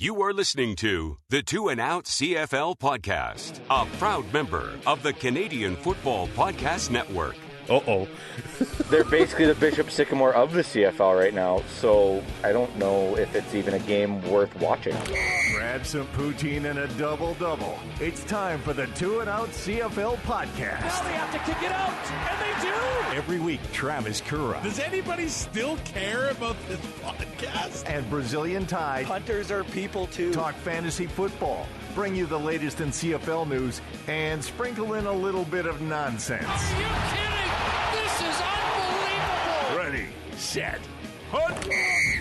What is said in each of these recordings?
You are listening to the 2 and Out CFL podcast, a proud member of the Canadian Football Podcast Network. Uh-oh. They're basically the Bishop Sycamore of the CFL right now, so I don't know if it's even a game worth watching. Grab some poutine and a double-double. It's time for the 2 and Out CFL podcast. Now they have to kick it out, and they do! Every week, Travis Currah. Does anybody still care about this podcast? And Brazilian Ty. Hunters are people too. Talk fantasy football, bring you the latest in CFL news, and sprinkle in a little bit of nonsense. Are you kidding? This is unbelievable! Ready, set, hunt!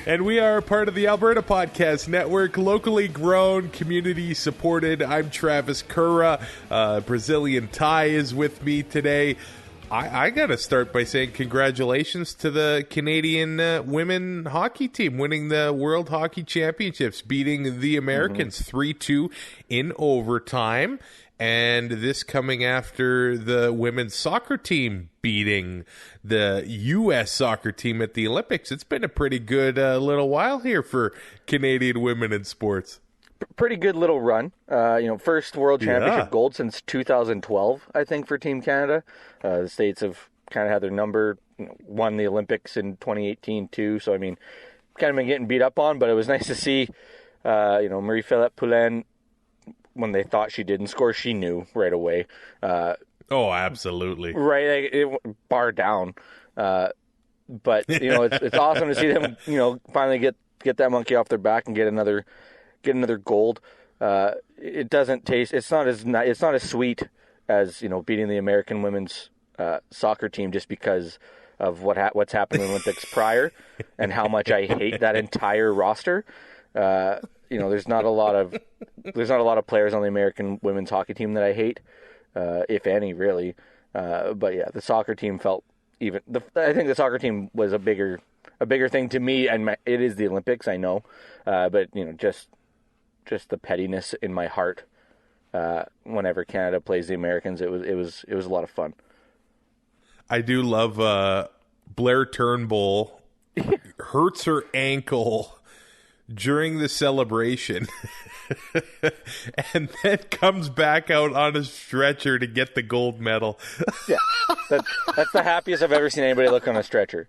And we are part of the Alberta Podcast Network, locally grown, community supported. I'm Travis Currah. Brazilian Ty is with me today. I got to start by saying congratulations to the Canadian women hockey team winning the World Hockey Championships, beating the Americans 3-2 in overtime. And this coming after the women's soccer team beating the U.S. soccer team at the Olympics. It's been a pretty good little while here for Canadian women in sports. Pretty good little run. First World Championship gold since 2012, I think, for Team Canada. The States have kind of had their number, won the Olympics in 2018 too. So, kind of been getting beat up on, but it was nice to see, Marie-Philip Poulin, when they thought she didn't score, she knew right away. Oh, absolutely. Right, bar down. But, it's awesome to see them, finally get that monkey off their back and get another gold. It doesn't taste. It's not as sweet as beating the American women's soccer team, just because of what's happened in the Olympics prior and how much I hate that entire roster. There's not a lot of players on the American women's hockey team that I hate, if any, really. But yeah, the soccer team felt I think the soccer team was a bigger thing to me, and it is the Olympics, I know, but just the pettiness in my heart whenever Canada plays the Americans, it was a lot of fun. I do love Blair Turnbull hurts her ankle during the celebration and then comes back out on a stretcher to get the gold medal. Yeah, that's the happiest I've ever seen anybody look on a stretcher.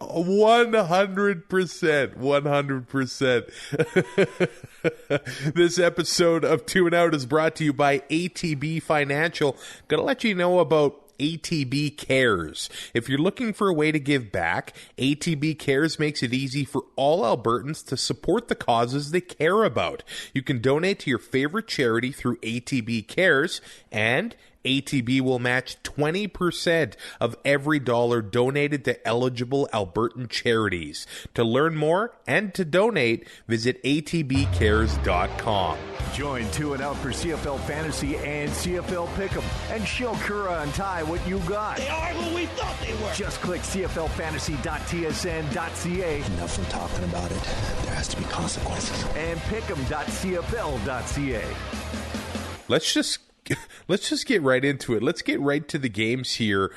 100%. This episode of 2 and Out is brought to you by ATB Financial. Gonna let you know about ATB Cares. If you're looking for a way to give back, ATB Cares makes it easy for all Albertans to support the causes they care about. You can donate to your favorite charity through ATB Cares, and ATB will match 20% of every dollar donated to eligible Albertan charities. To learn more and to donate, visit atbcares.com. Join 2 and Out for CFL Fantasy and CFL Pick'em and show Currah and Ty what you got. They are who we thought they were. Just click cflfantasy.tsn.ca. Enough from talking about it. There has to be consequences. And pick'em.cfl.ca. Let's just get right into it. Let's get right to the games here.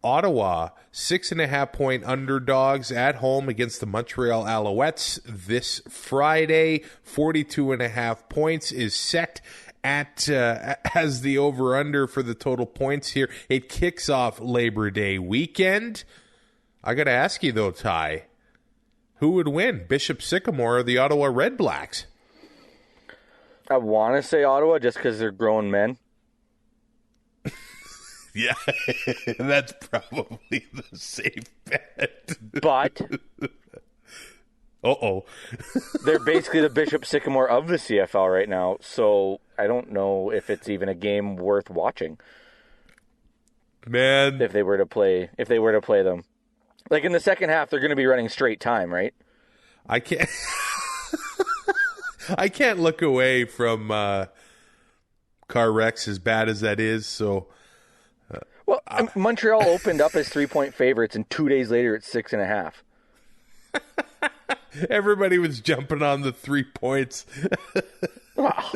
Ottawa, 6.5-point underdogs at home against the Montreal Alouettes this Friday. 42.5 points is set at as the over-under for the total points here. It kicks off Labor Day weekend. I got to ask you, though, Ty, who would win, Bishop Sycamore or the Ottawa Red Blacks? I want to say Ottawa just because they're grown men. Yeah, that's probably the safe bet. But they're basically the Bishop Sycamore of the CFL right now, so I don't know if it's even a game worth watching. Man, if they were to play them, like in the second half, they're going to be running straight time, right? I can't look away from car wrecks, as bad as that is. So. Well, Montreal opened up as 3-point favorites, and 2 days later it's 6.5. Everybody was jumping on the 3 points. Wow.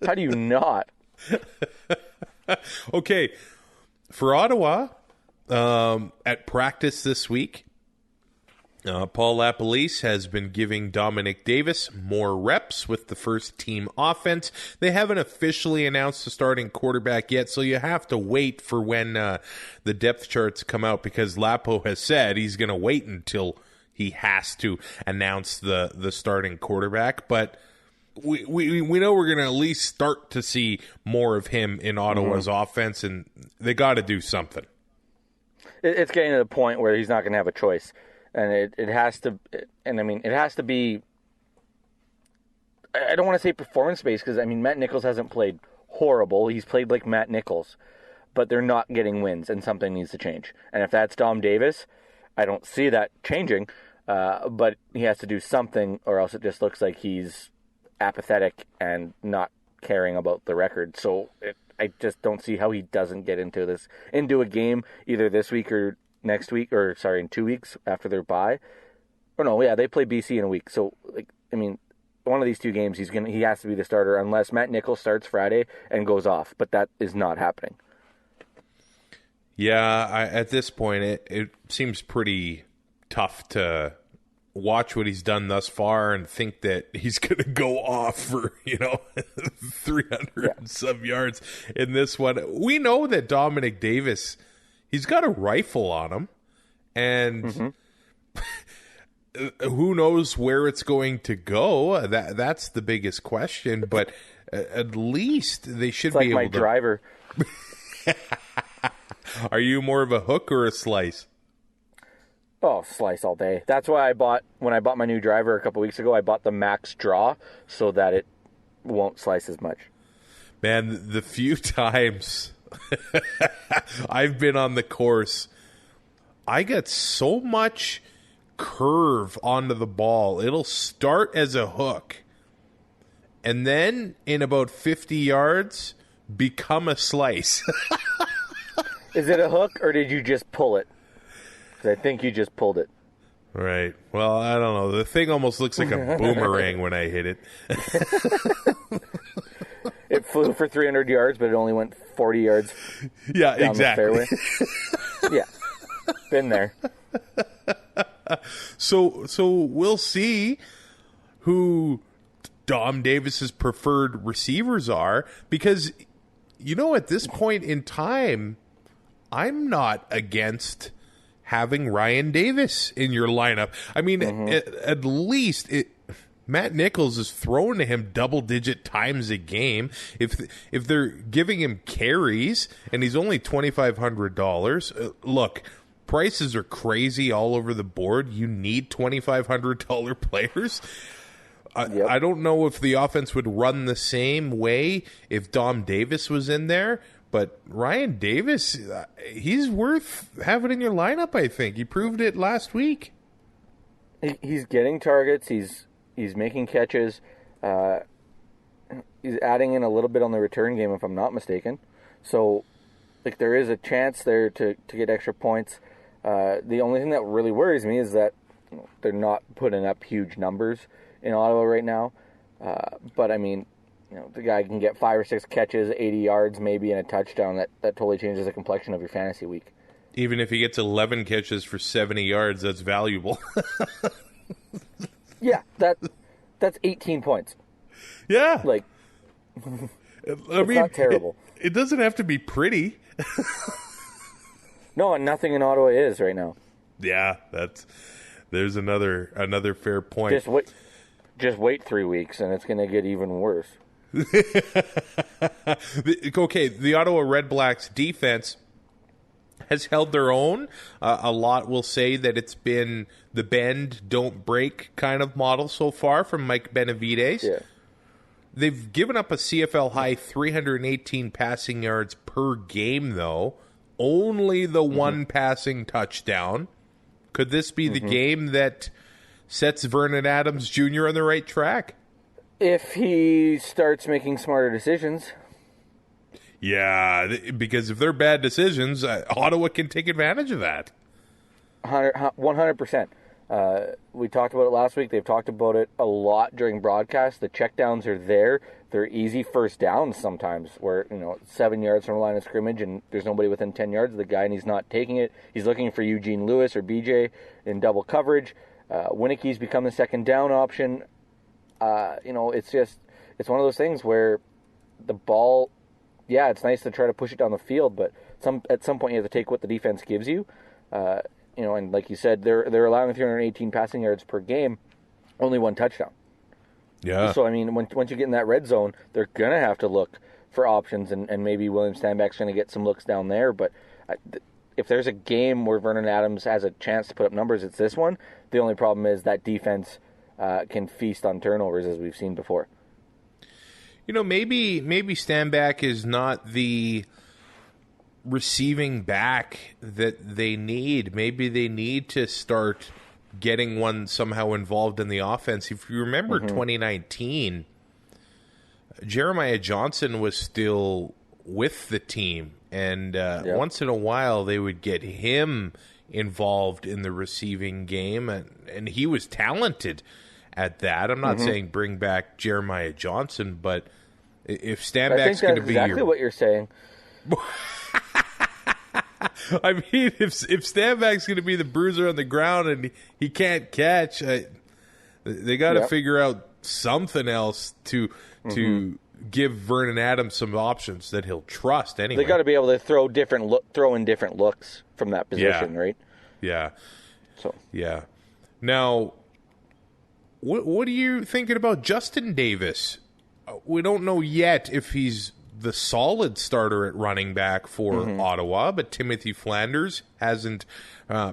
How do you not? Okay, for Ottawa, at practice this week, Paul LaPolice has been giving Dominic Davis more reps with the first team offense. They haven't officially announced the starting quarterback yet, so you have to wait for when the depth charts come out, because Lapo has said he's going to wait until he has to announce the starting quarterback. But we know we're going to at least start to see more of him in Ottawa's offense, and they got to do something. It's getting to the point where he's not going to have a choice. And it has to, and I mean, it has to be, I don't want to say performance-based, because, I mean, Matt Nichols hasn't played horrible. He's played like Matt Nichols, but they're not getting wins, and something needs to change. And if that's Dom Davis, I don't see that changing, but he has to do something, or else it just looks like he's apathetic and not caring about the record. So I just don't see how he doesn't get into a game either this week or next week, or sorry, in 2 weeks after their bye. Or no, yeah, they play BC in a week. So, like, I mean, one of these two games he has to be the starter unless Matt Nichols starts Friday and goes off. But that is not happening. Yeah, at this point, it seems pretty tough to watch what he's done thus far and think that he's going to go off for, 300 and some yards in this one. We know that Dominic Davis, he's got a rifle on him, and who knows where it's going to go. That's the biggest question, but at least they should be able to. It's like my driver. Are you more of a hook or a slice? Oh, slice all day. That's why when I bought my new driver a couple weeks ago, I bought the max draw so that it won't slice as much. Man, the few times I've been on the course, I get so much curve onto the ball. It'll start as a hook, and then in about 50 yards, become a slice. Is it a hook, or did you just pull it? Because I think you just pulled it. Right. Well, I don't know. The thing almost looks like a boomerang when I hit it. It flew for 300 yards, but it only went 40 yards down exactly. the fairway. Yeah. Been there. So we'll see who Dom Davis's preferred receivers are, because, at this point in time, I'm not against having Ryan Davis in your lineup. I mean, at least Matt Nichols is throwing to him double-digit times a game. If they're giving him carries and he's only $2,500, look, prices are crazy all over the board. You need $2,500 players. Yep. I don't know if the offense would run the same way if Dom Davis was in there, but Ryan Davis, he's worth having in your lineup, I think. He proved it last week. He's getting targets. He's making catches. He's adding in a little bit on the return game, if I'm not mistaken. So, like, there is a chance there to get extra points. The only thing that really worries me is that they're not putting up huge numbers in Ottawa right now. But, I mean, the guy can get 5 or 6 catches, 80 yards maybe, and a touchdown. That totally changes the complexion of your fantasy week. Even if he gets 11 catches for 70 yards, that's valuable. Yeah, that's 18 points. Yeah. Like, it's not terrible. It doesn't have to be pretty. No, and nothing in Ottawa is right now. Yeah, there's another fair point. Just wait 3 weeks, and it's going to get even worse. Okay, the Ottawa Red Blacks defense has held their own. A lot will say that it's been the bend, don't break kind of model so far from Mike Benavides. Yeah. They've given up a CFL high 318 passing yards per game, though. Only the one passing touchdown. Could this be the game that sets Vernon Adams Jr. on the right track? If he starts making smarter decisions. Yeah, because if they're bad decisions, Ottawa can take advantage of that. 100%. We talked about it last week. They've talked about it a lot during broadcast. The checkdowns are there. They're easy first downs sometimes where, 7 yards from the line of scrimmage and there's nobody within 10 yards of the guy and he's not taking it. He's looking for Eugene Lewis or BJ in double coverage. Winicke's become the second down option. It's one of those things where the ball, it's nice to try to push it down the field, but at some point you have to take what the defense gives you. And like you said, they're allowing 318 passing yards per game, only one touchdown. Yeah. So, I mean, once you get in that red zone, they're going to have to look for options, and maybe William Stanback's going to get some looks down there. But if there's a game where Vernon Adams has a chance to put up numbers, it's this one. The only problem is that defense can feast on turnovers, as we've seen before. Maybe Stanback is not the receiving back that they need. Maybe they need to start getting one somehow involved in the offense. If you remember 2019, Jeremiah Johnson was still with the team, and once in a while they would get him involved in the receiving game, and he was talented at that. I'm not saying bring back Jeremiah Johnson, but if Stanback's going to be exactly what you're saying. I mean, if Stanback's going to be the bruiser on the ground and he can't catch, they got to figure out something else to give Vernon Adams some options that he'll trust anyway. They got to be able to throw in different looks from that position, right? Yeah. So yeah. Now, what are you thinking about Justin Davis? We don't know yet if he's the solid starter at running back for Ottawa, but Timothy Flanders hasn't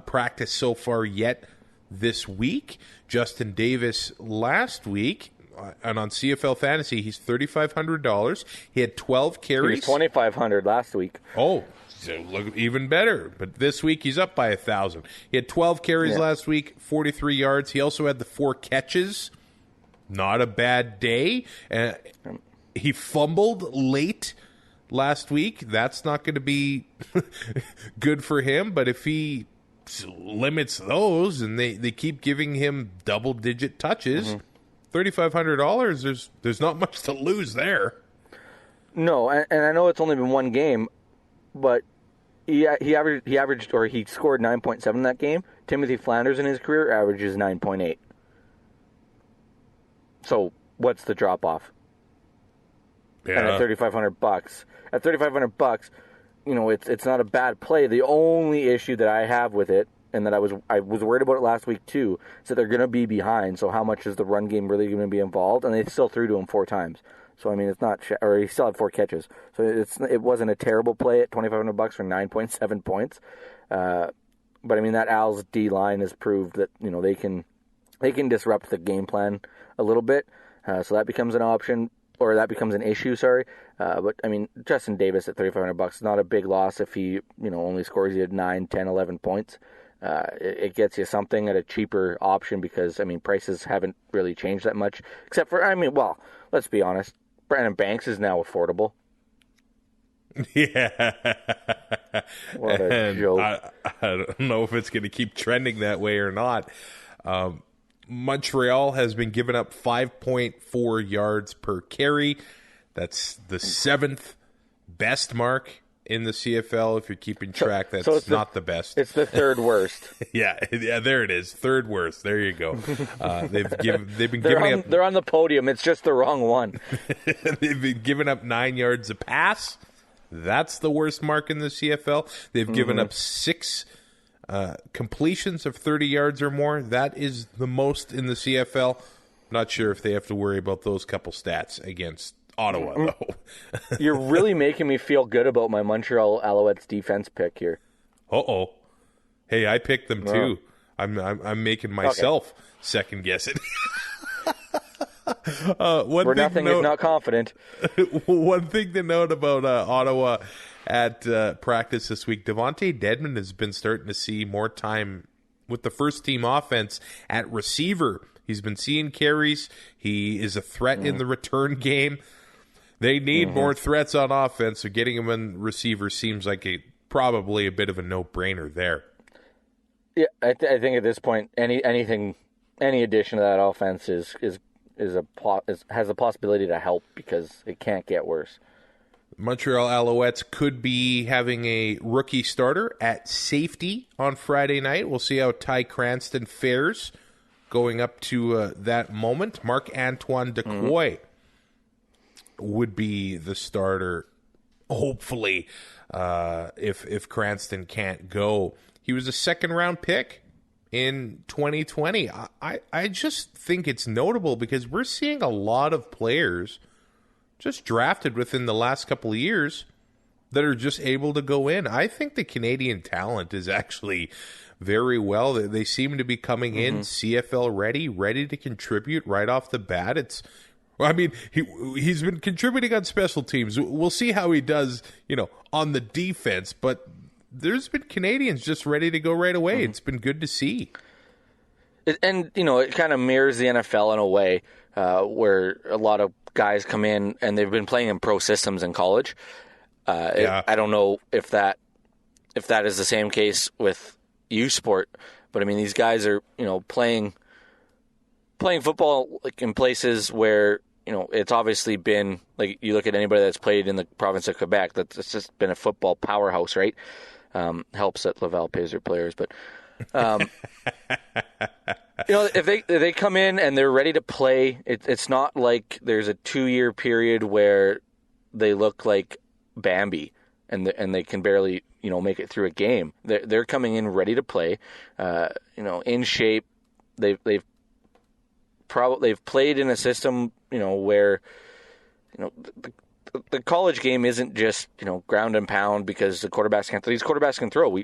practiced so far yet this week. Justin Davis last week, and on CFL Fantasy, he's $3,500. He had 12 carries. He was $2,500 last week. Oh, so look even better. But this week he's up by 1,000. He had 12 carries last week, 43 yards. He also had the 4 catches. Not a bad day. He fumbled late last week. That's not going to be good for him. But if he limits those and they keep giving him double-digit touches, $3,500, there's not much to lose there. No, and I know it's only been one game, but he averaged or he scored 9.7 in that game. Timothy Flanders in his career averages 9.8. So what's the drop off? Yeah. And at $3,500, it's not a bad play. The only issue that I have with it, and that I was worried about it last week too, is that they're going to be behind. So how much is the run game really going to be involved? And they still threw to him 4 times. So I mean, it's not, or he still had 4 catches. So it wasn't a terrible play at $2,500 for 9.7 points. But I mean, that Al's D line has proved that they can disrupt the game plan a little bit. So that becomes an option. Or that becomes an issue, sorry. But, I mean, Justin Davis at $3,500 is not a big loss if he, only scores you 9, 10, 11 points. It gets you something at a cheaper option because, I mean, prices haven't really changed that much. Except for, let's be honest. Brandon Banks is now affordable. Yeah. What a joke. I don't know if it's going to keep trending that way or not. Montreal has been giving up 5.4 yards per carry. That's the 7th best mark in the CFL. If you're keeping track, that's not the best. It's the 3rd worst. yeah, there it is. 3rd worst. There you go. They've been giving up. They're on the podium. It's just the wrong one. They've been giving up 9 yards a pass. That's the worst mark in the CFL. They've given up 6 completions of 30 yards or more. That is the most in the CFL. Not sure if they have to worry about those couple stats against Ottawa, though. You're really making me feel good about my Montreal Alouettes defense pick here. Uh-oh. Hey, I picked them too. I'm making myself second guess it. We're nothing if not confident. One thing to note about Ottawa at practice this week, Devontae Dedmon has been starting to see more time with the first-team offense at receiver. He's been seeing carries. He is a threat in the return game. They need more threats on offense, so getting him in receiver seems like probably a bit of a no-brainer there. Yeah, I think at this point, any addition to that offense has the possibility to help because it can't get worse. Montreal Alouettes could be having a rookie starter at safety on Friday night. We'll see how Ty Cranston fares going up to that moment. Marc-Antoine Decoy would be the starter, hopefully, if Cranston can't go. He was a second-round pick in 2020. I just think it's notable because we're seeing a lot of players just drafted within the last couple of years that are just able to go in. I think the Canadian talent is actually very well. They seem to be coming in CFL ready to contribute right off the bat. He's been contributing on special teams. We'll see how he does, on the defense, but there's been Canadians just ready to go right away. It's been good to see. It kind of mirrors the NFL in a way, where a lot of guys come in and they've been playing in pro systems in college. I don't know if that is the same case with U Sport, but I mean, these guys are, playing football like in places where, it's obviously been, like, you look at anybody that's played in the province of Quebec, that's just been a football powerhouse, right? Helps that Laval pays their players, but if they come in and they're ready to play, it's not like there's a 2-year period where they look like Bambi and they can barely make it through a game. They're coming in ready to play, in shape. They've played in a system where the college game isn't just ground and pound because the quarterbacks can't. These quarterbacks can throw.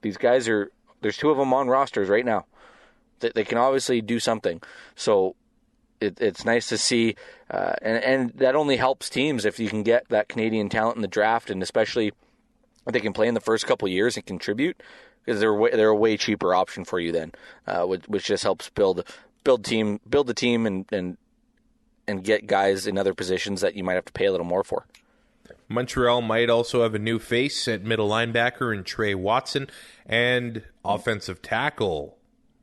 These guys there's 2 of them on rosters right now. They can obviously do something. So it's nice to see, and that only helps teams if you can get that Canadian talent in the draft, and especially if they can play in the first couple of years and contribute, because they're a way cheaper option for you then, which just helps build the team and get guys in other positions that you might have to pay a little more for. Montreal might also have a new face at middle linebacker in Trey Watson, and offensive tackle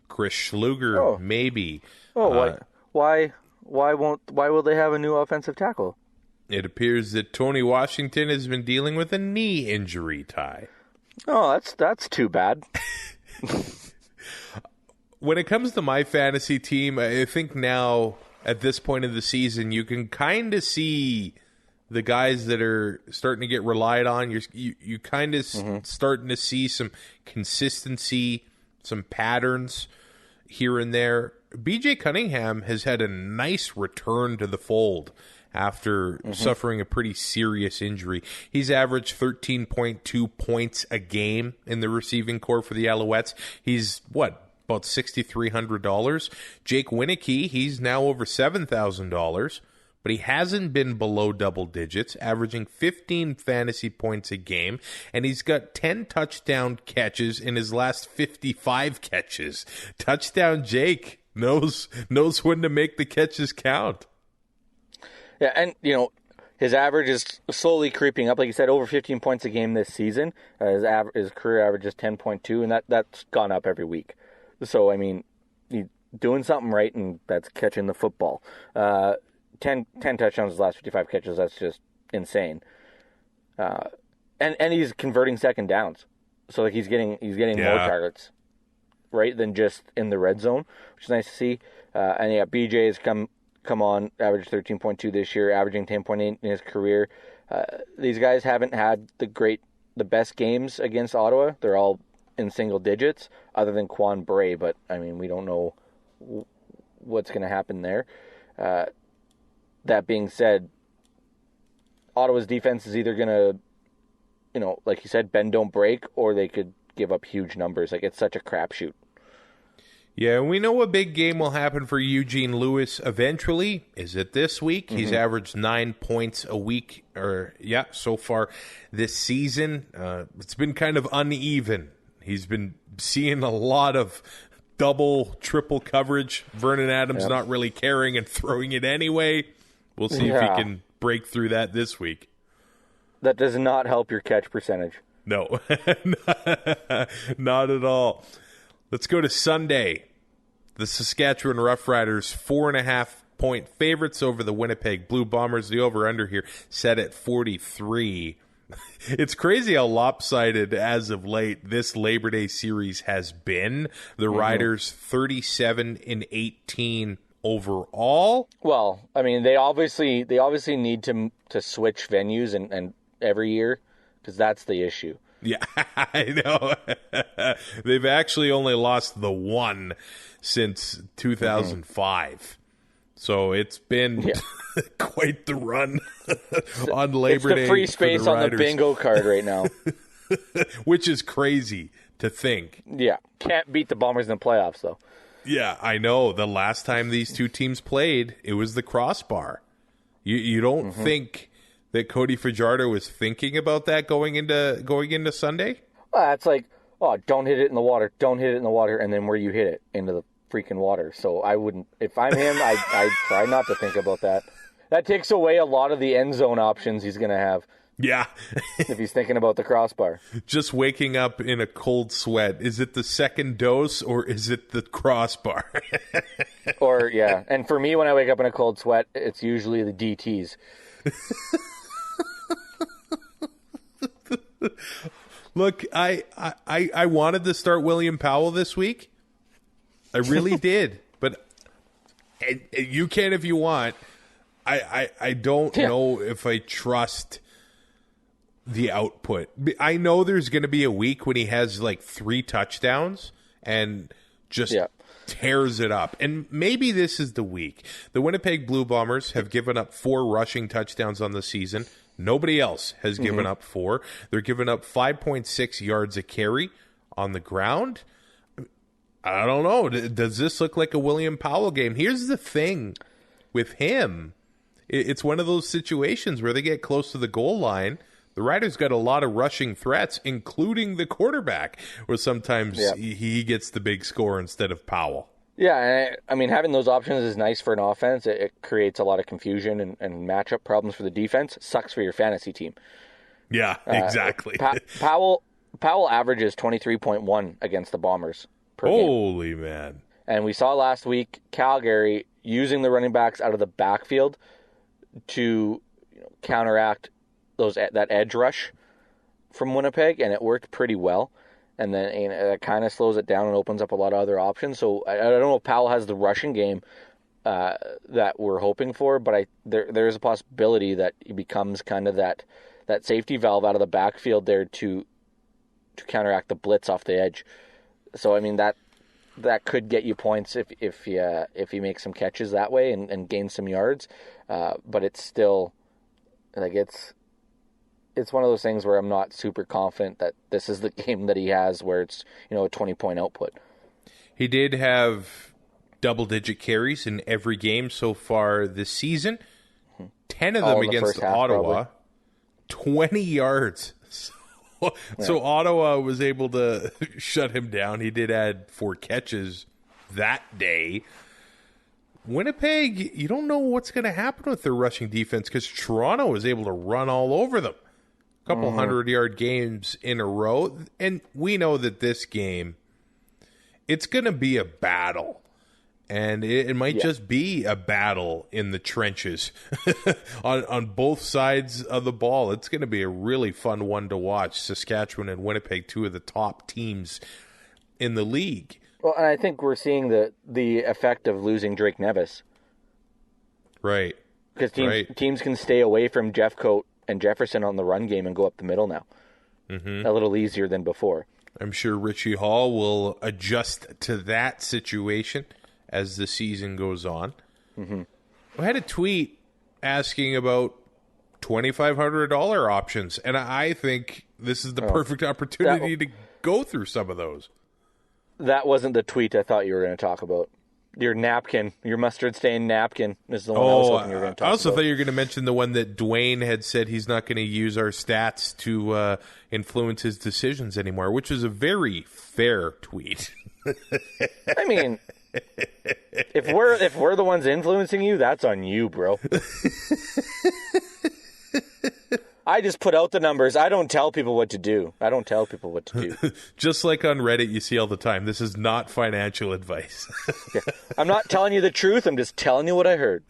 Chris Schluger, maybe. Why will they have a new offensive tackle? It appears that Tony Washington has been dealing with a knee injury, Ty. Oh, that's too bad. When it comes to my fantasy team, I think now at this point of the season, you can kind of see the guys that are starting to get relied on. You kind of starting to see some consistency, some patterns here and there. BJ Cunningham has had a nice return to the fold after suffering a pretty serious injury. He's averaged 13.2 points a game in the receiving corps for the Alouettes. He's, about $6,300. Jake Winicky, he's now over $7,000, but he hasn't been below double digits, averaging 15 fantasy points a game, and he's got 10 touchdown catches in his last 55 catches. Touchdown Jake knows when to make the catches count. Yeah, and, his average is slowly creeping up. Like you said, over 15 points a game this season. His career average is 10.2, and that's gone up every week. So, I mean, he's doing something right, and that's catching the football. 10 touchdowns his last 55 catches, that's just insane. And he's converting second downs. So, like, he's getting more targets, right, than just in the red zone, which is nice to see. And, BJ has come on, averaged 13.2 this year, averaging 10.8 in his career. These guys haven't had the best games against Ottawa. They're all in single digits, other than Quan Bray, but I mean, we don't know what's going to happen there. That being said, Ottawa's defense is either going to, like you said, bend don't break, or they could give up huge numbers. Like, it's such a crapshoot. Yeah, we know a big game will happen for Eugene Lewis eventually. Is it this week? He's averaged 9 points a week, so far this season. It's been kind of uneven. He's been seeing a lot of double, triple coverage. Vernon Adams not really caring and throwing it anyway. We'll see if he can break through that this week. That does not help your catch percentage. No, not at all. Let's go to Sunday. The Saskatchewan Roughriders, 4.5-point favorites over the Winnipeg Blue Bombers. The over-under here set at 43. It's crazy how lopsided as of late this Labor Day series has been. The Riders 37-18 overall. Well, I mean, they obviously need to switch venues and every year, because that's the issue. Yeah, I know. They've actually only lost the one since 2005. So it's been quite the run on Labor Day. It's the free space on the bingo card right now. Which is crazy to think. Yeah. Can't beat the Bombers in the playoffs, though. Yeah, I know. The last time these two teams played, it was the crossbar. You don't think that Cody Fajardo was thinking about that going into Sunday? It's like, don't hit it in the water, and then where you hit it, into the freaking water. So I wouldn't, if I'm him, I'd try not to think about that. That takes away a lot of the end zone options he's going to have. Yeah. If he's thinking about the crossbar. Just waking up in a cold sweat. Is it the second dose or is it the crossbar? Or, yeah. And for me, when I wake up in a cold sweat, it's usually the DTs. Look, I wanted to start William Powell this week. I really did. But and you can if you want. I don't know if I trust the output. I know there's going to be a week when he has like 3 touchdowns and just tears it up. And maybe this is the week. The Winnipeg Blue Bombers have given up 4 rushing touchdowns on the season. Nobody else has given up 4. They're giving up 5.6 yards a carry on the ground. I don't know. Does this look like a William Powell game? Here's the thing with him. It's one of those situations where they get close to the goal line. The Riders got a lot of rushing threats, including the quarterback, where sometimes he gets the big score instead of Powell. Yeah, and I mean, having those options is nice for an offense. It creates a lot of confusion and matchup problems for the defense. Sucks for your fantasy team. Yeah, exactly. Powell averages 23.1 against the Bombers per game. Holy man. And we saw last week Calgary using the running backs out of the backfield to counteract that edge rush from Winnipeg, and it worked pretty well. And then it kind of slows it down and opens up a lot of other options. So I don't know if Powell has the rushing game that we're hoping for, but there is a possibility that he becomes kind of that safety valve out of the backfield there to counteract the blitz off the edge. So I mean that could get you points if he makes some catches that way and gains some yards. But it's still like it's one of those things where I'm not super confident that this is the game that he has where it's, a 20-point output. He did have double-digit carries in every game so far this season. 10 of them against Ottawa. Probably. 20 yards. So Ottawa was able to shut him down. He did add 4 catches that day. Winnipeg, you don't know what's going to happen with their rushing defense because Toronto was able to run all over them. Couple 100-yard games in a row. And we know that this game, it's going to be a battle. And it might just be a battle in the trenches on both sides of the ball. It's going to be a really fun one to watch. Saskatchewan and Winnipeg, 2 of the top teams in the league. Well, and I think we're seeing the effect of losing Drake Nevis. Right. Because teams can stay away from Jeffcoat and Jefferson on the run game and go up the middle now. A little easier than before. I'm sure Richie Hall will adjust to that situation as the season goes on. I had a tweet asking about $2,500 options, and I think this is the perfect opportunity to go through some of those. That wasn't the tweet I thought you were going to talk about. Your napkin, your mustard stain napkin is the one I was hoping you were going to talk about. I also thought you were going to mention the one that Dwayne had said he's not going to use our stats to influence his decisions anymore, which is a very fair tweet. I mean, if we're the ones influencing you, that's on you, bro. I just put out the numbers. I don't tell people what to do. Just like on Reddit, you see all the time. This is not financial advice. I'm not telling you the truth. I'm just telling you what I heard.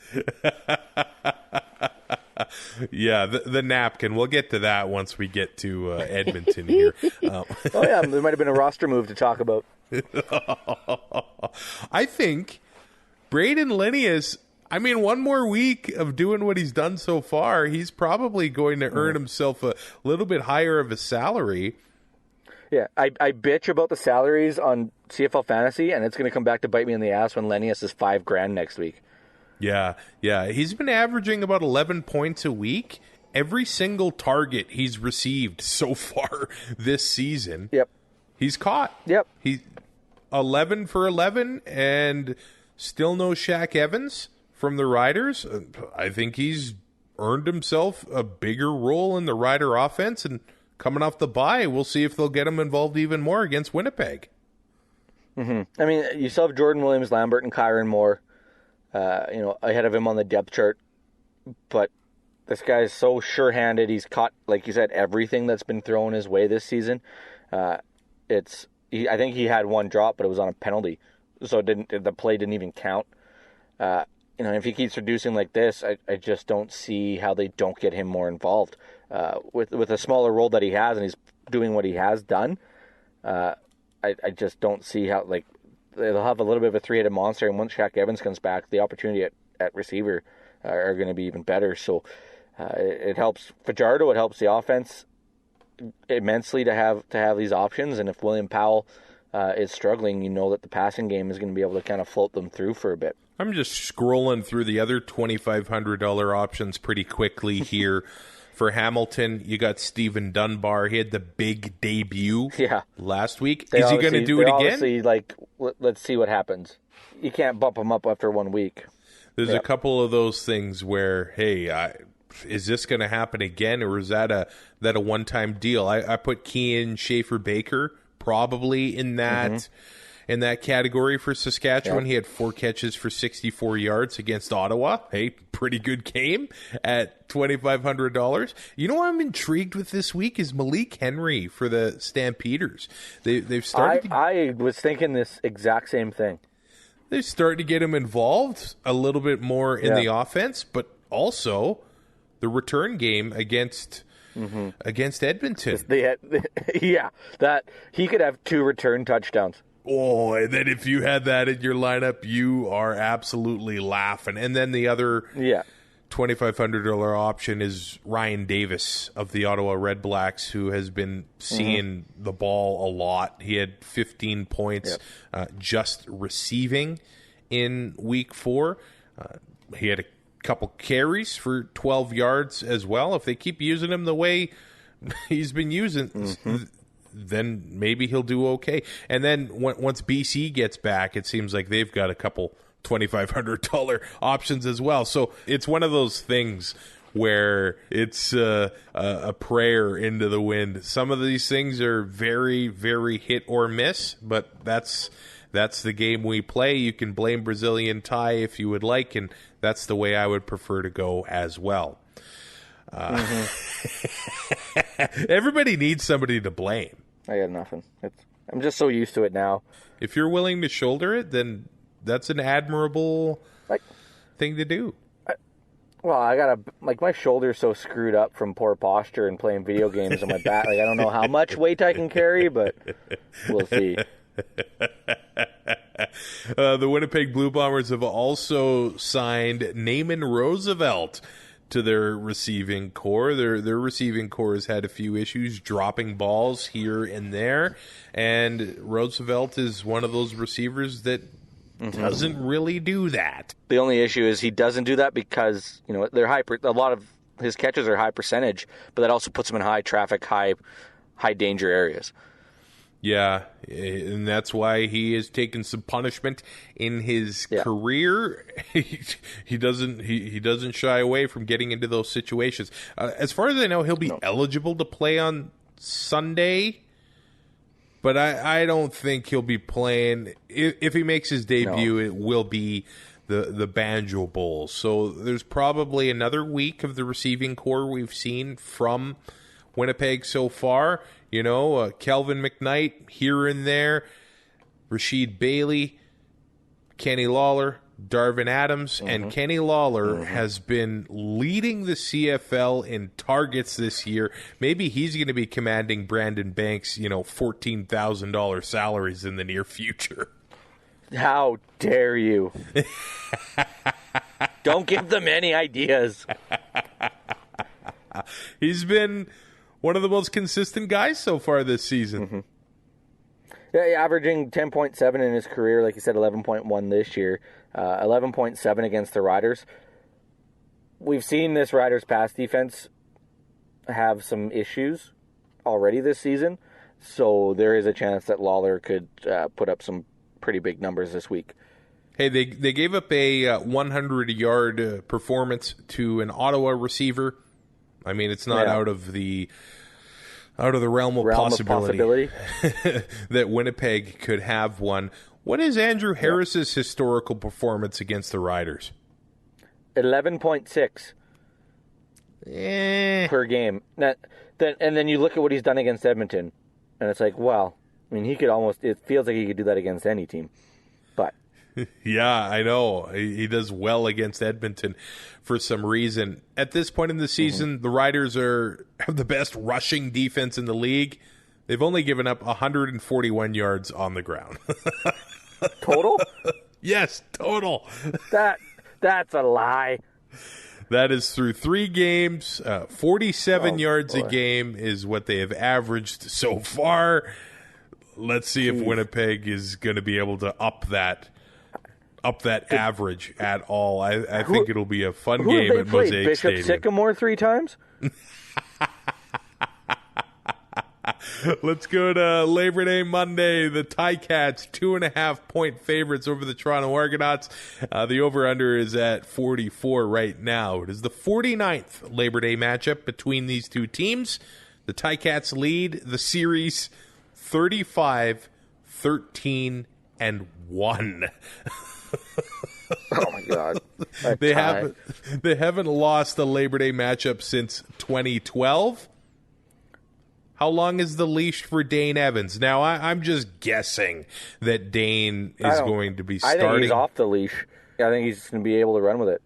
Yeah, the napkin. We'll get to that once we get to Edmonton here. Oh, yeah, there might have been a roster move to talk about. I think Braden Linnaeus, I mean, one more week of doing what he's done so far, he's probably going to earn himself a little bit higher of a salary. Yeah, I bitch about the salaries on CFL Fantasy, and it's going to come back to bite me in the ass when Linnaeus is $5,000 next week. Yeah. He's been averaging about 11 points a week. Every single target he's received so far this season, Yep. he's caught. Yep. He's 11 for 11, and still no Shaq Evans from the Riders. I think he's earned himself a bigger role in the Rider offense, and coming off the bye, we'll see if they'll get him involved even more against Winnipeg. I mean, you still have Jordan Williams, Lambert, and Kyron Moore, ahead of him on the depth chart. But this guy is so sure-handed. He's caught, like you said, everything that's been thrown his way this season. I think he had one drop, but it was on a penalty, so the play didn't even count. If he keeps reducing like this, I just don't see how they don't get him more involved. With a smaller role that he has, and he's doing what he has done, I just don't see how, like, they'll have a little bit of a three-headed monster, and once Shaq Evans comes back, the opportunity at receiver are going to be even better. So it helps Fajardo, it helps the offense immensely to have these options, and if William Powell is struggling, you know that the passing game is going to be able to kind of float them through for a bit. I'm just scrolling through the other $2,500 options pretty quickly here. For Hamilton, you got Stephen Dunbar. He had the big debut last week. Is he going to do it again? Obviously, let's see what happens. You can't bump him up after 1 week. There's a couple of those things where, hey, is this going to happen again, or is that a one-time deal? I put Kean Schaefer-Baker probably in that in that category for Saskatchewan. He had 4 catches for 64 yards against Ottawa. Hey, pretty good game at $2,500. You know what I'm intrigued with this week is Malik Henry for the Stampeders. They've started. I was thinking this exact same thing. They're starting to get him involved a little bit more in the offense, but also the return game against Edmonton. That he could have 2 return touchdowns. Oh, and then if you had that in your lineup, you are absolutely laughing. And then the other $2,500 option is Ryan Davis of the Ottawa Red Blacks, who has been seeing the ball a lot. He had 15 points just receiving in week 4. He had a couple carries for 12 yards as well. If they keep using him the way he's been using, then maybe he'll do okay. And then once BC gets back, it seems like they've got a couple $2,500 options as well. So it's one of those things where it's a prayer into the wind. Some of these things are very, very hit or miss, but that's the game we play. You can blame Brazilian Ty if you would like, and that's the way I would prefer to go as well. Everybody needs somebody to blame. I got nothing. I'm just so used to it now. If you're willing to shoulder it, then that's an admirable thing to do. I got my shoulder's so screwed up from poor posture and playing video games on my back. I don't know how much weight I can carry, but we'll see. The Winnipeg Blue Bombers have also signed Naaman Roosevelt to their receiving core. Their receiving core has had a few issues dropping balls here and there, and Roosevelt is one of those receivers that doesn't really do that. The only issue is he doesn't do that because they're a lot of his catches are high percentage, but that also puts him in high traffic, high danger areas. Yeah, and that's why he has taken some punishment in his career. He doesn't shy away from getting into those situations. As far as I know, he'll be eligible to play on Sunday, but I don't think he'll be playing. If he makes his debut, it will be the Banjo Bowl. So there's probably another week of the receiving core we've seen from Winnipeg so far. Kelvin McKnight here and there, Rashid Bailey, Kenny Lawler, Darvin Adams, and Kenny Lawler has been leading the CFL in targets this year. Maybe he's going to be commanding Brandon Banks, $14,000 salaries in the near future. How dare you? Don't give them any ideas. He's been one of the most consistent guys so far this season. Yeah, averaging 10.7 in his career, like you said, 11.1 this year, 11.7 against the Riders. We've seen this Riders pass defense have some issues already this season, so there is a chance that Lawler could put up some pretty big numbers this week. Hey, they gave up a 100-yard performance to an Ottawa receiver. I mean, it's not out of the realm of possibility that Winnipeg could have one. What is Andrew Harris's historical performance against the Riders? 11.6 per game. And then you look at what he's done against Edmonton, and it's like, wow. I mean, it feels like he could do that against any team. But yeah, I know. He does well against Edmonton for some reason. At this point in the season, the Riders have the best rushing defense in the league. They've only given up 141 yards on the ground. Total? Yes, total. That's a lie. That is through 3 games. 47 yards a game is what they have averaged so far. Let's see if Winnipeg is going to be able to up that average at all. I think it'll be a fun game at Mosaic Bishop Stadium. Sycamore 3 times? Let's go to Labor Day Monday. The Ticats, 2.5-point favorites over the Toronto Argonauts. The over-under is at 44 right now. It is the 49th Labor Day matchup between these two teams. The Ticats lead the series 35-13-1. Oh my God! They haven't lost a Labor Day matchup since 2012. How long is the leash for Dane Evans? Now I'm just guessing that Dane is going to be starting. I think he's off the leash. I think he's going to be able to run with it.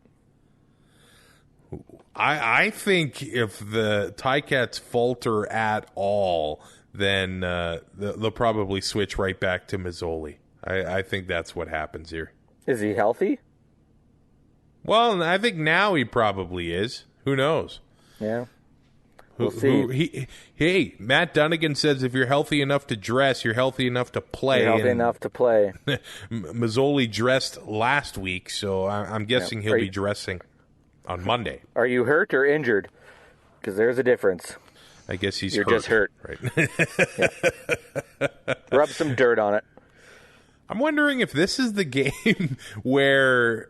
I think if the Ticats falter at all, then they'll probably switch right back to Mazzoli. I think that's what happens here. Is he healthy? Well, I think now he probably is. Who knows? Yeah. We'll see. Hey, Matt Dunnigan says if you're healthy enough to dress, you're healthy enough to play. You're healthy enough to play. Mazzoli dressed last week, so I'm guessing he'll be dressing on Monday. Are you hurt or injured? Because there's a difference. I guess You're just hurt. Right. Rub some dirt on it. I'm wondering if this is the game where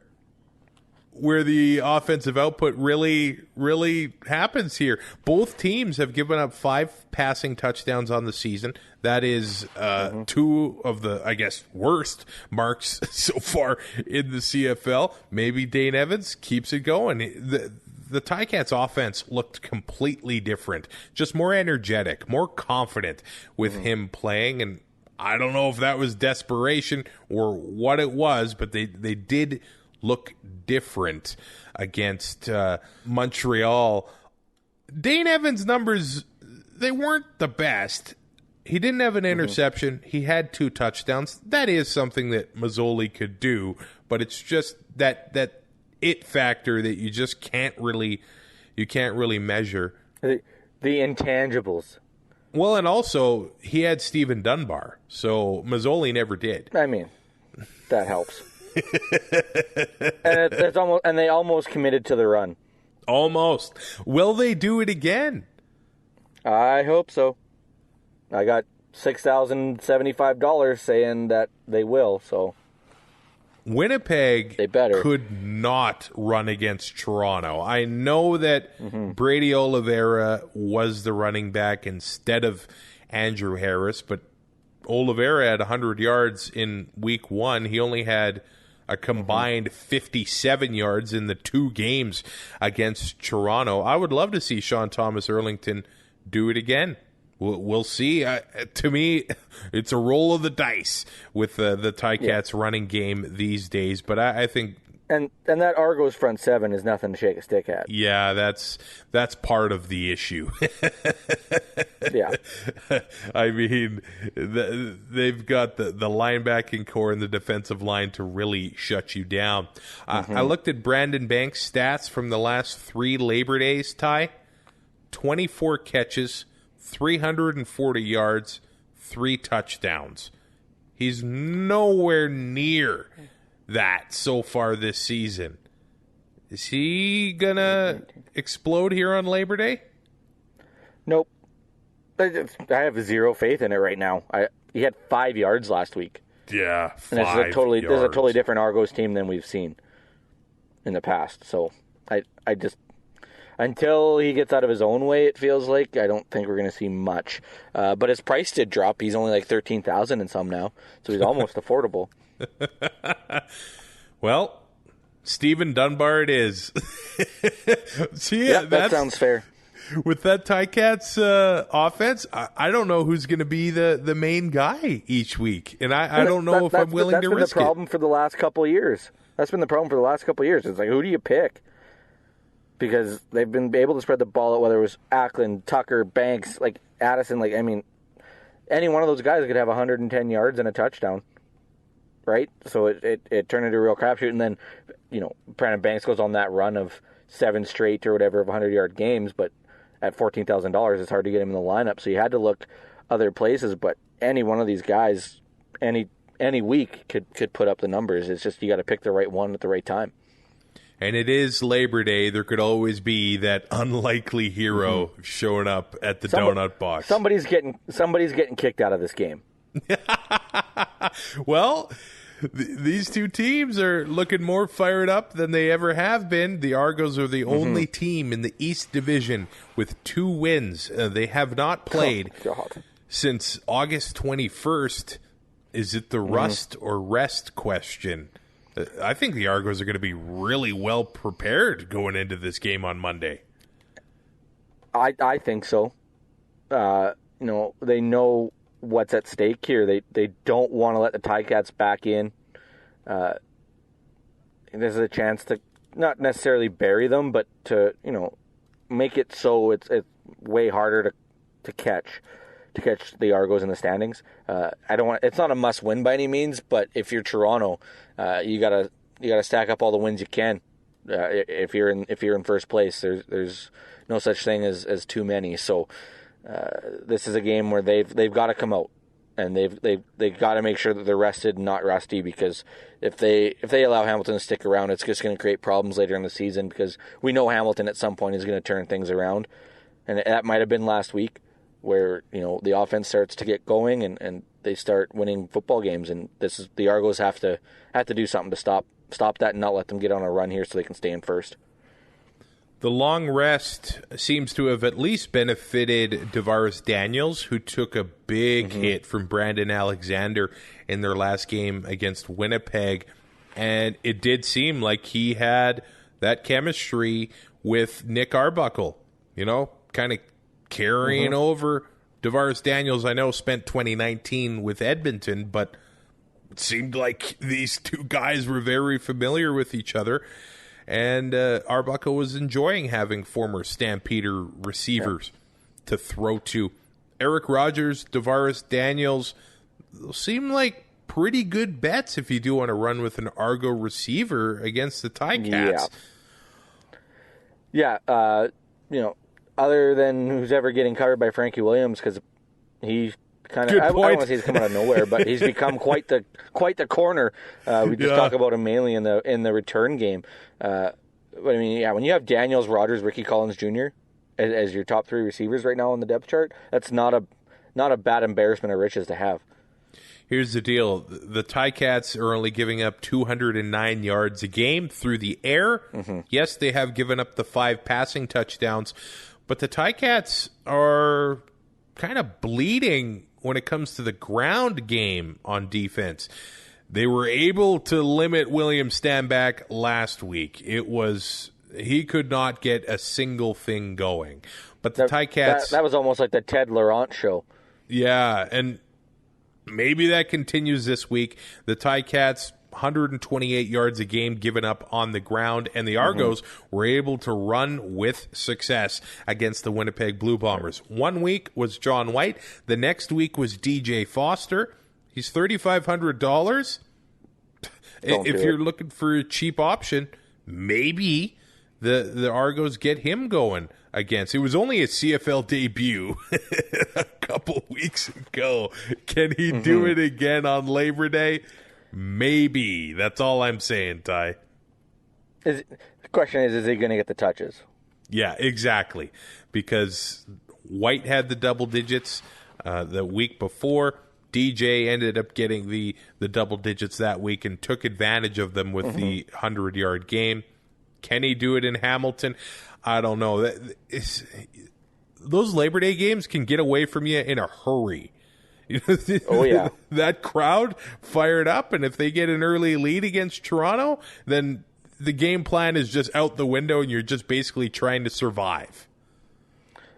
the offensive output really, really happens here. Both teams have given up 5 passing touchdowns on the season. That is 2 of the, I guess, worst marks so far in the CFL. Maybe Dane Evans keeps it going. The Ticats offense looked completely different, just more energetic, more confident with him playing. And I don't know if that was desperation or what it was, but they did look different against Montreal. Dane Evans' numbers, they weren't the best. He didn't have an interception. He had 2 touchdowns. That is something that Mazzoli could do, but it's just that it factor that you just can't really measure. The intangibles. Well, and also he had Stephen Dunbar, so Mazzoli never did. I mean, that helps. And it's almost, and they almost committed to the run. Almost. Will they do it again? I hope so. I got $6,075 saying that they will. So Winnipeg they better. Could not run against Toronto. I know that Brady Oliveira was the running back instead of Andrew Harris, but Oliveira had 100 yards in week 1. He only had a combined 57 yards in the 2 games against Toronto. I would love to see Sean Thomas Erlington do it again We'll see. To me, it's a roll of the dice with the Ticats running game these days. But I think, and that Argos front seven is nothing to shake a stick at. Yeah, that's part of the issue. Yeah, I mean, they've got the linebacking core and the defensive line to really shut you down. I looked at Brandon Banks' stats from the last 3 Labor Days, Ty. 24 catches, 340 yards, 3 touchdowns. He's nowhere near that so far this season. Is he going to explode here on Labor Day? Nope. I have zero faith in it right now. He had 5 yards last week. Yeah, 5 and this is a yards. totally different Argos team than we've seen in the past. So I just... Until he gets out of his own way, it feels like, I don't think we're going to see much. But his price did drop. He's only like $13,000 and some now, so he's almost affordable. Well, Stephen Dunbar it is. See, yeah, that sounds fair. With that Ticats offense, I don't know who's going to be the main guy each week, and I don't know if I'm willing to risk it. That's been the problem for the last couple of years. It's like, who do you pick? Because they've been able to spread the ball out, whether it was Ackland, Tucker, Banks, like Addison. Like, I mean, any one of those guys could have 110 yards and a touchdown, right? So it turned into a real crapshoot. And then, Brandon Banks goes on that run of 7 straight or whatever of 100-yard games, but at $14,000, it's hard to get him in the lineup. So you had to look other places. But any one of these guys, any week could put up the numbers. It's just you got to pick the right one at the right time. And it is Labor Day. There could always be that unlikely hero showing up at the donut box. Somebody's getting kicked out of this game. Well, these two teams are looking more fired up than they ever have been. The Argos are the only team in the East Division with 2 wins. They have not played since August 21st. Is it the rust or rest question? I think the Argos are going to be really well prepared going into this game on Monday. I think so. They know what's at stake here. They don't want to let the Ticats back in. There's a chance to not necessarily bury them, but to make it so it's way harder to catch the Argos in the standings. It's not a must win by any means, but if you're Toronto, you gotta stack up all the wins you can. If you're in first place, there's no such thing as too many. So this is a game where they've got to come out, and they've got to make sure that they're rested and not rusty, because if they allow Hamilton to stick around, it's just going to create problems later in the season, because we know Hamilton at some point is going to turn things around, and that might have been last week, where the offense starts to get going and they start winning football games, and the Argos have to do something to stop that and not let them get on a run here so they can stay in first. The long rest seems to have at least benefited Devaris Daniels, who took a big hit from Brandon Alexander in their last game against Winnipeg, and it did seem like he had that chemistry with Nick Arbuckle, kind of carrying over. Devaris Daniels, I know, spent 2019 with Edmonton, but it seemed like these two guys were very familiar with each other, and Arbuckle was enjoying having former Stampeder receivers to throw to. Eric Rogers, Devaris Daniels seem like pretty good bets if you do want to run with an Argo receiver against the Ticats. Yeah, other than who's ever getting covered by Frankie Williams, because he kind of, I don't want to say he's come out of nowhere, but he's become quite the corner. We just talk about him mainly in the return game. But I mean, when you have Daniels, Rogers, Ricky Collins Jr. as your top 3 receivers right now on the depth chart, that's not a bad embarrassment of riches to have. Here's the deal. The Ticats are only giving up 209 yards a game through the air. Yes, they have given up the 5 passing touchdowns, but the Ticats are kind of bleeding when it comes to the ground game on defense. They were able to limit William Stanback last week. He could not get a single thing going. But the Ticats... That was almost like the Ted Laurent show. Yeah, and maybe that continues this week. The Ticats, 128 yards a game given up on the ground, and the Argos were able to run with success against the Winnipeg Blue Bombers. 1 week was John White. The next week was DJ Foster. He's $3,500. If you're looking for a cheap option, maybe the Argos get him going against. It was only a CFL debut a couple weeks ago. Can he do it again on Labor Day? Maybe. That's all I'm saying, Ty. The question is he going to get the touches? Yeah, exactly. Because White had the double digits the week before. DJ ended up getting the double digits that week and took advantage of them with the 100-yard game. Can he do it in Hamilton? I don't know. Those Labor Day games can get away from you in a hurry. Oh, yeah. That crowd fired up, and if they get an early lead against Toronto, then the game plan is just out the window, and you're just basically trying to survive.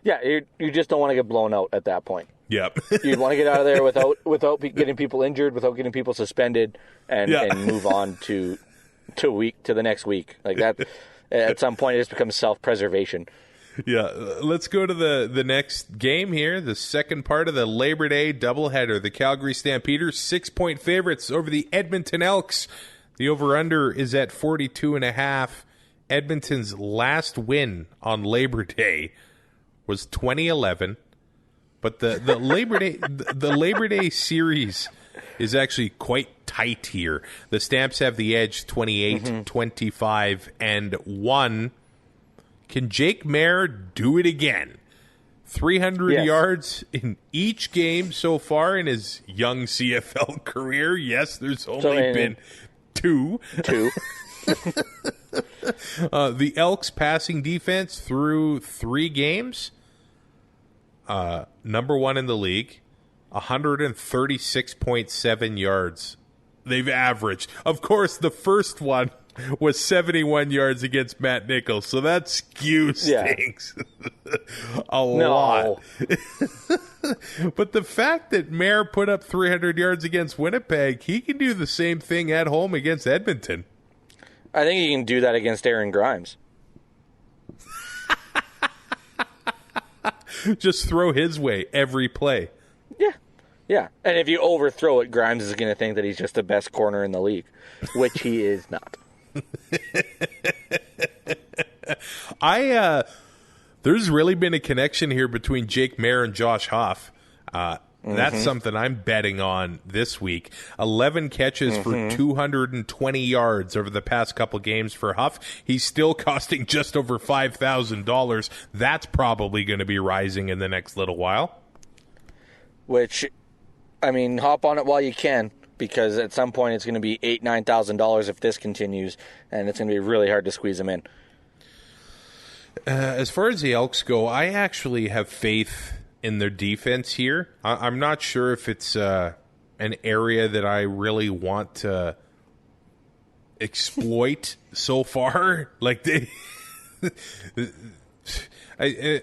Yeah, you just don't want to get blown out at that point. Yep. You'd want to get out of there without getting people injured, without getting people suspended, and move on to the next week. Like that, at some point, it just becomes self-preservation. Yeah, let's go to the next game here, the second part of the Labor Day doubleheader. The Calgary Stampeders, 6-point favorites over the Edmonton Elks. The over-under is at 42.5. Edmonton's last win on Labor Day was 2011, but the Labor Day series is actually quite tight here. The Stamps have the edge, 28, 25, and 1. Can Jake Maier do it again? 300 yards in each game so far in his young CFL career. Yes, there's only been two. The Elks' passing defense through 3 games, number 1 in the league, 136.7 yards they've averaged. Of course, the first one was 71 yards against Matt Nichols, so that skews things a lot. But the fact that Maier put up 300 yards against Winnipeg, he can do the same thing at home against Edmonton. I think he can do that against Aaron Grimes. Just throw his way every play. Yeah. And if you overthrow it, Grimes is going to think that he's just the best corner in the league, which he is not. There's really been a connection here between Jake Maier and Josh Huff. That's something I'm betting on this week. 11 catches for 220 yards over the past couple games for Huff. He's still costing just over $5,000. That's probably going to be rising in the next little while. Which, I mean, hop on it while you can, because at some point it's going to be $8,000-9,000 if this continues, and it's going to be really hard to squeeze them in. As far as the Elks go, I actually have faith in their defense here. I'm not sure if it's an area that I really want to exploit so far. Like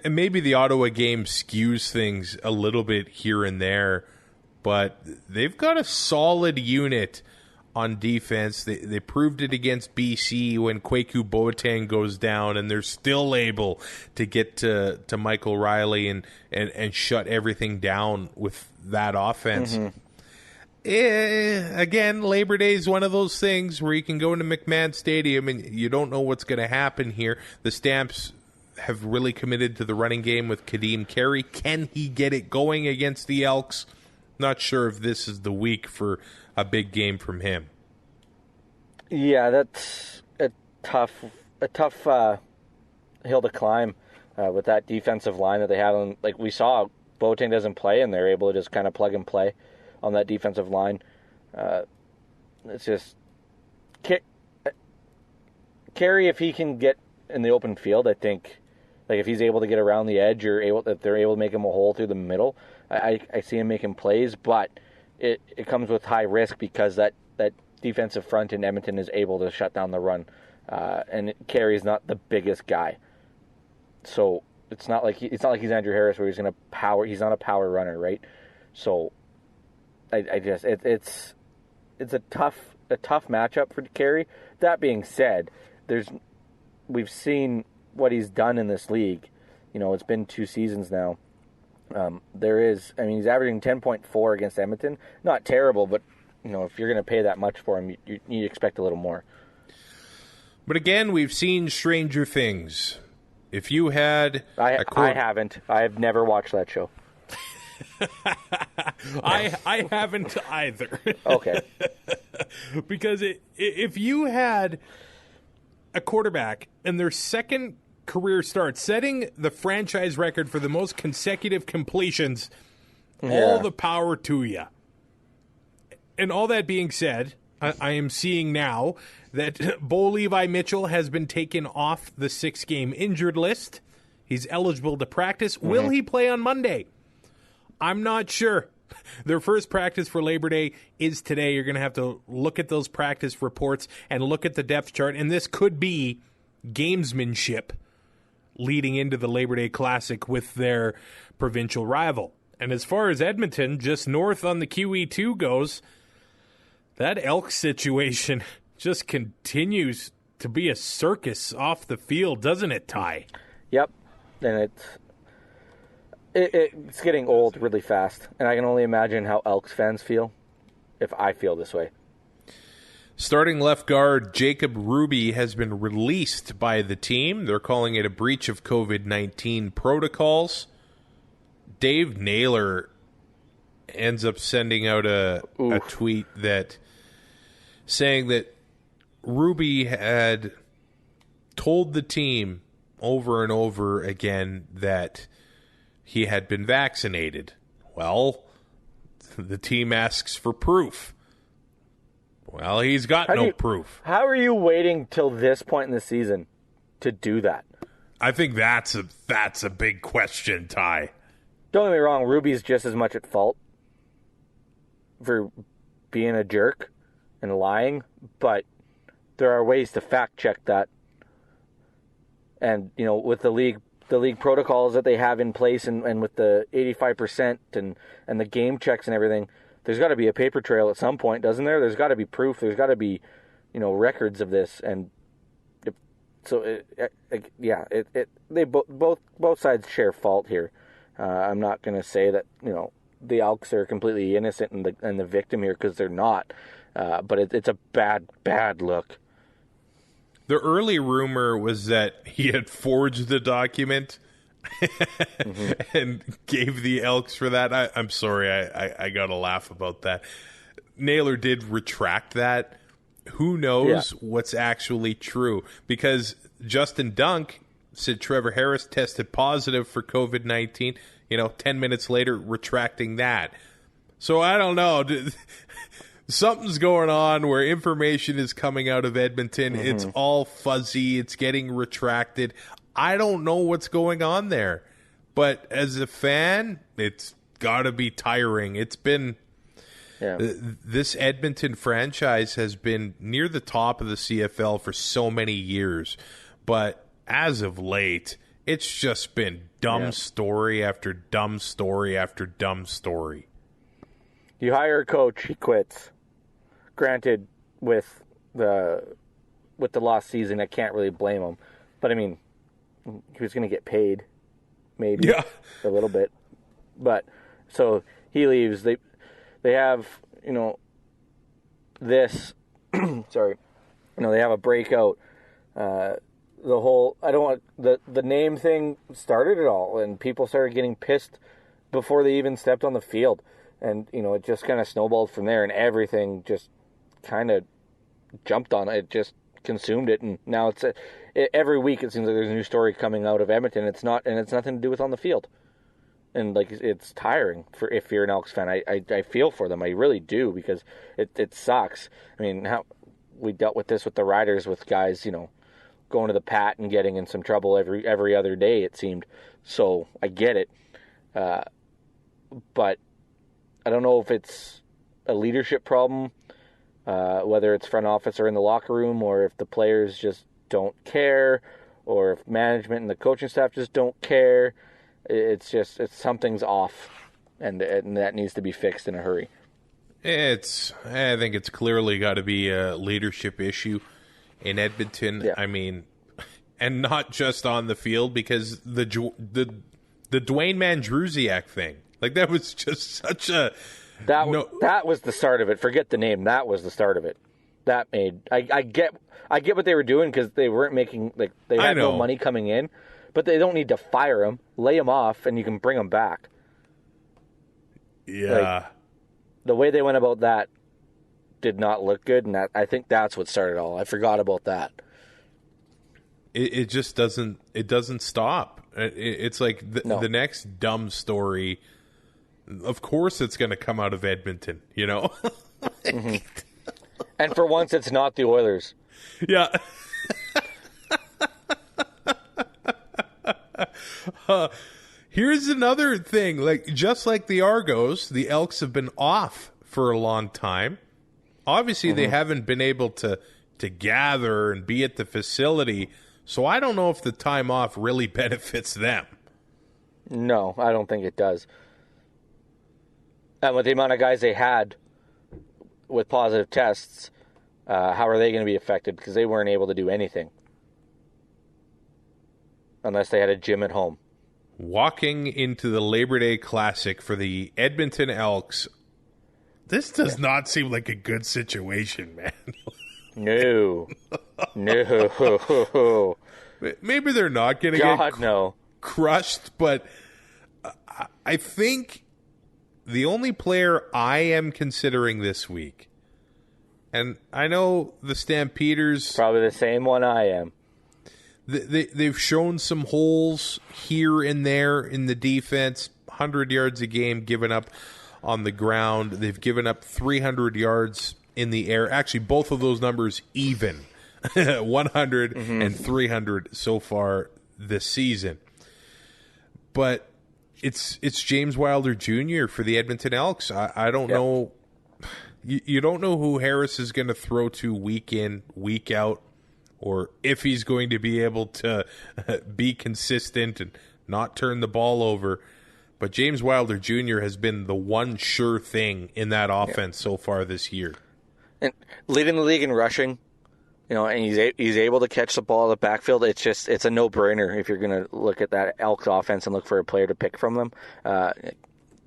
maybe the Ottawa game skews things a little bit here and there, but they've got a solid unit on defense. They proved it against BC when Kwaku Boateng goes down, and they're still able to get to Michael Riley and shut everything down with that offense. Again, Labor Day is one of those things where you can go into McMahon Stadium and you don't know what's going to happen here. The Stamps have really committed to the running game with Kadeem Carey. Can he get it going against the Elks? Not sure if this is the week for a big game from him. Yeah, that's a tough hill to climb with that defensive line that they have. Like we saw, Boateng doesn't play, and they're able to just kind of plug and play on that defensive line. It's just Carey, if he can get in the open field, I think, like if he's able to get around the edge, if they're able to make him a hole through the middle, I see him making plays, but it comes with high risk because that defensive front in Edmonton is able to shut down the run, and Carey's not the biggest guy. So it's not like he's Andrew Harris where he's going to power. He's not a power runner, right? So I just it's a tough matchup for Carey. That being said, we've seen what he's done in this league. It's been 2 seasons now. He's averaging 10.4 against Edmonton. Not terrible, but if you're going to pay that much for him, you expect a little more. But again, we've seen stranger things. If you had... I haven't. I've never watched that show. I haven't either. Okay. Because if you had a quarterback and their second career start setting the franchise record for the most consecutive completions, all the power to you. And all that being said, I am seeing now that Bo Levi Mitchell has been taken off the 6-game injured list. He's eligible to practice. Mm-hmm. Will he play on Monday? I'm not sure. Their first practice for Labor Day is today. You're going to have to look at those practice reports and look at the depth chart. And this could be gamesmanship leading into the Labor Day Classic with their provincial rival. And as far as Edmonton, just north on the QE2 goes, that Elks situation just continues to be a circus off the field, doesn't it, Ty? Yep. And it's getting old really fast. And I can only imagine how Elks fans feel if I feel this way. Starting left guard Jacob Ruby has been released by the team. They're calling it a breach of COVID-19 protocols. Dave Naylor ends up sending out a tweet that saying that Ruby had told the team over and over again that he had been vaccinated. Well, the team asks for proof. Well, he's got no proof. How are you waiting till this point in the season to do that? I think that's a big question, Ty. Don't get me wrong, Ruby's just as much at fault for being a jerk and lying, but there are ways to fact check that. And, with the league protocols that they have in place and with the 85% and the game checks and everything, there's got to be a paper trail at some point, doesn't there? There's got to be proof. There's got to be, records of this. And they both sides share fault here. I'm not going to say that, the Elks are completely innocent and the victim here, because they're not. But it's a bad look. The early rumor was that he had forged the document and gave the Elks for that. I'm sorry, I got to laugh about that. Naylor did retract that. Who knows what's actually true? Because Justin Dunk said Trevor Harris tested positive for COVID-19, 10 minutes later retracting that. So I don't know. Something's going on where information is coming out of Edmonton. Mm-hmm. It's all fuzzy. It's getting retracted. I don't know what's going on there. But as a fan, it's got to be tiring. It's been... this Edmonton franchise has been near the top of the CFL for so many years. But as of late, it's just been dumb story after dumb story after dumb story. You hire a coach, he quits. Granted, with the lost season, I can't really blame him. But, he was going to get paid, maybe, a little bit. But, so he leaves. They have, this, sorry, they have a breakout. The whole, I don't want, the name thing started it all, and people started getting pissed before they even stepped on the field. And, it just kind of snowballed from there, and everything just kind of jumped on it. It just consumed it, and now it's every week it seems like there's a new story coming out of Edmonton. It's nothing to do with on the field. And, it's tiring if you're an Elks fan. I feel for them. I really do, because it sucks. How we dealt with this with the Riders, with guys, going to the Pat and getting in some trouble every other day, it seemed. So I get it. But I don't know if it's a leadership problem, whether it's front office or in the locker room, or if the players just don't care, or if management and the coaching staff just don't care. It's something's off, and that needs to be fixed in a hurry. I think it's clearly got to be a leadership issue in Edmonton. Yeah. I mean, and not just on the field, because the Dwayne Mandrusiak thing, like, that was just such a that was the start of it. Forget the name. That was the start of it. That made I get what they were doing, because they weren't making, like, they had no money coming in, but they don't need to fire him. Lay him off, and you can bring him back. Yeah. Like, the way they went about that did not look good, and I think that's what started it all. I forgot about that. It just doesn't. It doesn't stop. It's like the next dumb story. Of course, it's going to come out of Edmonton. You know. Mm-hmm. And for once, it's not the Oilers. Yeah. Here's another thing. Like, just like the Argos, the Elks have been off for a long time. Obviously, they haven't been able to gather and be at the facility. So I don't know if the time off really benefits them. No, I don't think it does. And with the amount of guys they had with positive tests, how are they going to be affected? Because they weren't able to do anything unless they had a gym at home. Walking into the Labor Day Classic for the Edmonton Elks, this does not seem like a good situation, man. No. Maybe they're not going to get crushed, but I think the only player I am considering this week, and I know the Stampeders... Probably the same one I am. They've shown some holes here and there in the defense. 100 yards a game given up on the ground. They've given up 300 yards in the air. Actually, both of those numbers even. 100 and 300 so far this season. But it's James Wilder Jr. for the Edmonton Elks. I don't know. You don't know who Harris is going to throw to week in, week out, or if he's going to be able to be consistent and not turn the ball over. But James Wilder Jr. has been the one sure thing in that offense so far this year. And leading the league in rushing, and he's able to catch the ball in the backfield. It's a no-brainer if you're going to look at that Elks offense and look for a player to pick from them.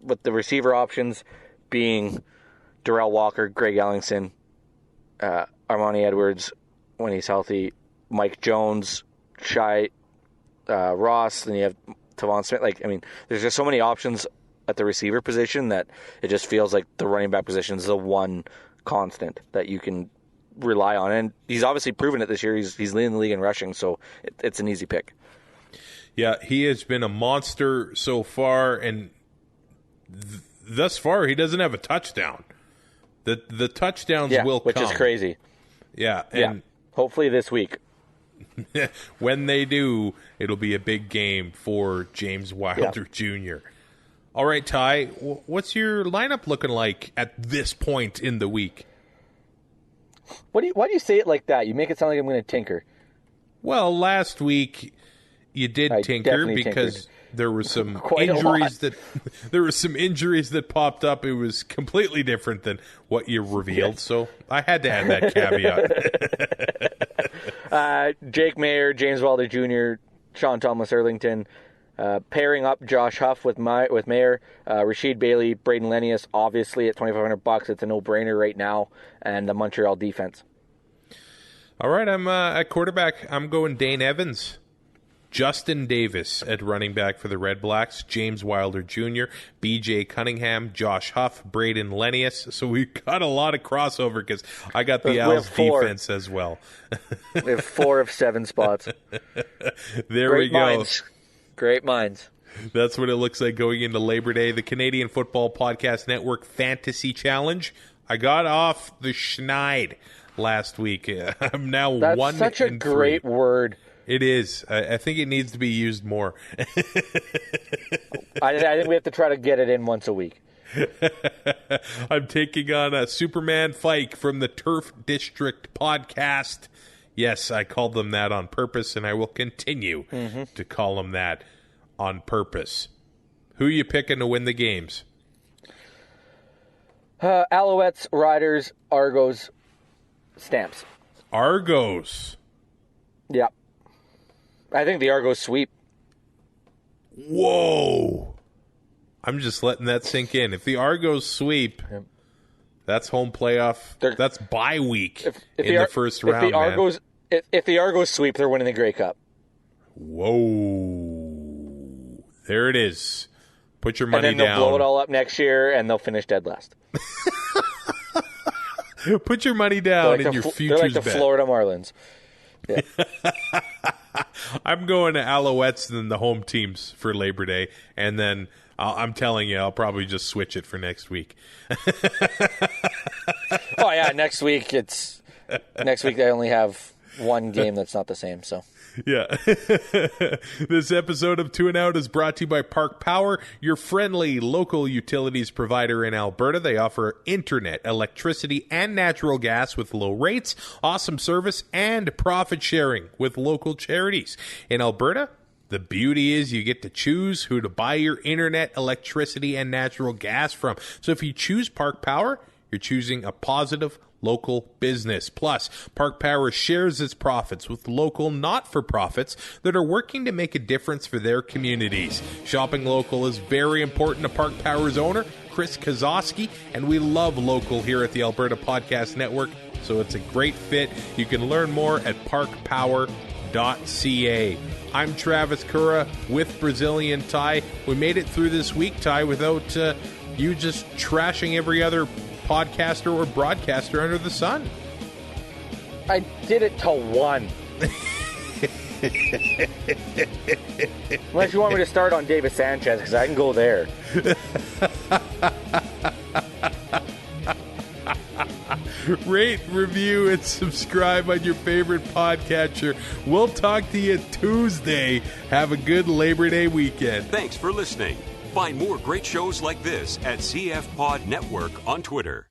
With the receiver options being Darrell Walker, Greg Ellingson, Armani Edwards, when he's healthy, Mike Jones, Schneid, Ross, then you have Tavon Smith. There's just so many options at the receiver position that it just feels like the running back position is the one constant that you can rely on. And he's obviously proven it this year. He's leading the league in rushing, so it's an easy pick. Yeah, he has been a monster so far, and thus far he doesn't have a touchdown. The touchdowns will come. Which is crazy. Yeah, and hopefully this week. When they do, it'll be a big game for James Wilder Jr. All right, Ty, what's your lineup looking like at this point in the week? Why do you say it like that? You make it sound like I'm going to tinker. Well, last week you did tinker because there were some injuries that popped up. It was completely different than what you revealed, so I had to add that caveat. Jake Mayer, James Wilder Jr., Sean Thomas Erlington, pairing up Josh Huff with Mayer, Rashid Bailey, Braden Lenius, obviously at $2,500. It's a no-brainer right now, and the Montreal defense. All right, I'm at quarterback. I'm going Dane Evans. Justin Davis at running back for the Red Blacks, James Wilder Jr., B.J. Cunningham, Josh Huff, Braden Lenius. So we've got a lot of crossover because I got the Owls defense as well. We have 4 of 7 spots. Great go. Great minds. That's what it looks like going into Labor Day. The Canadian Football Podcast Network Fantasy Challenge. I got off the Schneid last week. I'm now That's 1 such a great 3. word. It is. I think it needs to be used more. I think we have to try to get it in once a week. I'm taking on Superman Fike from the Turf District podcast. Yes, I called them that on purpose, and I will continue to call them that on purpose. Who are you picking to win the games? Alouettes, Riders, Argos, Stamps. Argos. Yeah. I think the Argos sweep. Whoa. I'm just letting that sink in. If the Argos sweep, that's home playoff. That's bye week in the first round, If the Argos sweep, they're winning the Grey Cup. Whoa. There it is. Put your money down. And then they'll blow it all up next year, and they'll finish dead last. Put your money down in your futures bet. They're like the Florida Marlins. Yeah. I'm going to Alouettes and the home teams for Labor Day, and then I'm telling you, I'll probably just switch it for next week. Oh yeah, next week they only have one game that's not the same. So yeah. This episode of Two and Out is brought to you by Park Power, your friendly local utilities provider in Alberta. They offer internet, electricity, and natural gas with low rates, awesome service, and profit sharing with local charities. In Alberta, the beauty is you get to choose who to buy your internet, electricity, and natural gas from. So if you choose Park Power, you're choosing a positive local business. Plus, Park Power shares its profits with local not-for-profits that are working to make a difference for their communities. Shopping local is very important to Park Power's owner, Chris Kozowski, and we love local here at the Alberta Podcast Network, so it's a great fit. You can learn more at parkpower.ca. I'm Travis Currah with Brazilian Ty. We made it through this week, Ty, without you just trashing every other podcaster or broadcaster under the sun. I did it till 1. Unless you want me to start on David Sanchez, because I can go there. Rate, review, and subscribe on your favorite podcatcher. We'll talk to you Tuesday. Have a good Labor Day weekend. Thanks for listening. Find more great shows like this at CF Pod Network on Twitter.